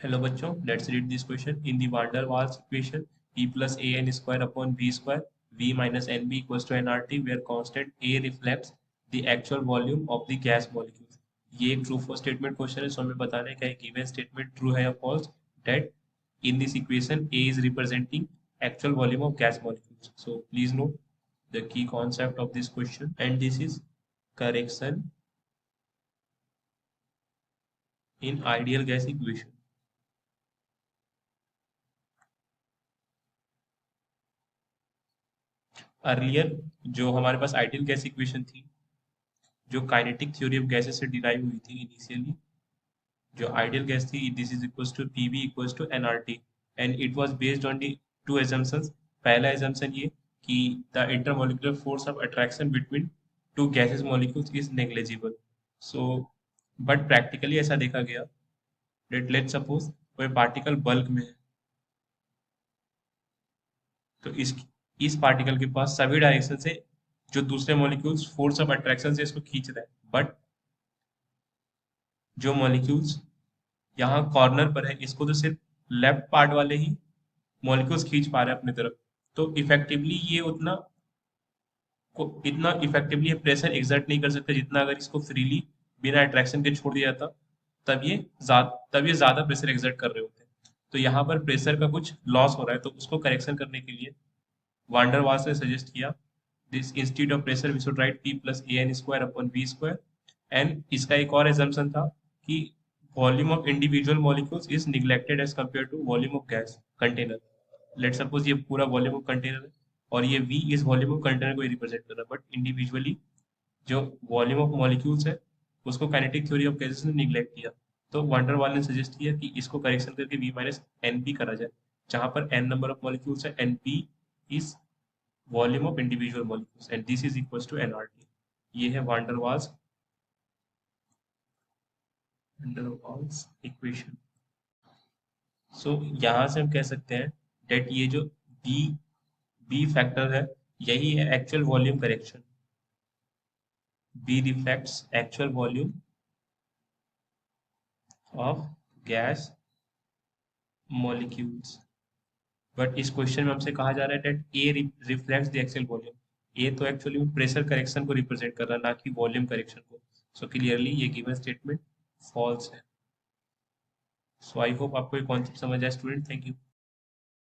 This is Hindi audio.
Hello बच्चों, let's read this question. In the van der Waals equation, P plus an square upon v square, v minus nb equals to nRT, where constant a reflects the actual volume of the gas molecules. ये एक true false statement question है, so हमें बताना है क्या given statement true है या false. That in this equation, a is representing actual volume of gas molecules. So please note the key concept of this question, and this is correction in ideal gas equation. Earlier जो हमारे पास आइडियल गैस इक्वेशन थी, जो काइनेटिक थ्योरी ऑफ गैसेस से डिराइव हुई थी इनिशियली, जो आइडियल गैस थी, this is equals to PV equals to NRT, and it was based on the two assumptions. पहला एजम्पशन ये कि the intermolecular force of attraction between two gases molecules is negligible. So but practically ऐसा देखा गया that let's suppose कोई पार्टिकल बल्क में है, तो इस पार्टिकल के पास सभी डायरेक्शन से जो दूसरे मॉलिक्यूल्स फोर्स ऑफ अट्रैक्शन से इसको खींच रहे हैं, बट जो मॉलिक्यूल्स यहाँ कॉर्नर पर है, इसको तो सिर्फ लेफ्ट पार्ट वाले ही मॉलिक्यूल्स खींच पा रहे हैं अपनी तरफ. तो इफेक्टिवली ये इतना इफेक्टिवली प्रेशर एक्सर्ट नहीं कर सकते जितना अगर इसको फ्रीली बिना अट्रैक्शन के छोड़ दिया जाता, तब ये ज्यादा प्रेशर एक्सर्ट कर रहे होते हैं. तो यहाँ पर प्रेशर का कुछ लॉस हो रहा है, तो उसको करेक्शन करने के लिए वांडर वाल्स ने सजेस्ट किया this institute of pressure we should write P plus A N square upon B square. And इसका एक और एजम्पशन था कि volume of individual molecules is neglected as compare to volume of gas container. Let suppose ये पूरा वॉल्यूम ऑफ कंटेनर है और ये v इस वॉल्यूम ऑफ कंटेनर को रिप्रेजेंट कर रहा है, बट इंडिविजुअली जो वॉल्यूम ऑफ मॉलिक्यूल्स है उसको काइनेटिक थ्योरी ऑफ गैसेस ने निग्लेक्ट किया. तो वांडर वाल ने सजेस्ट किया कि इसको करेक्शन करके v माइनस एन पी करा जाए, जहां पर n नंबर ऑफ मॉलिक्यूल्स है, N P is volume of individual molecules and this is equals to nRT. ये है वांडर वाल्स इक्वेशन. सो यहाँ से हम कह सकते हैं डेट ये जो बी बी फैक्टर है, यही है actual volume correction. B reflects actual volume of gas molecules. But इस क्वेश्चन में हमसे कहा जा रहा है that A reflects the actual volume. A तो एक्चुअली प्रेशर करेक्शन को रिप्रेजेंट कर रहा है, ना कि वॉल्यूम करेक्शन को. सो क्लियरली ये गिवन स्टेटमेंट फॉल्स है. सो आई होप आपको ये कॉन्सेप्ट समझ आया स्टूडेंट. Thank you.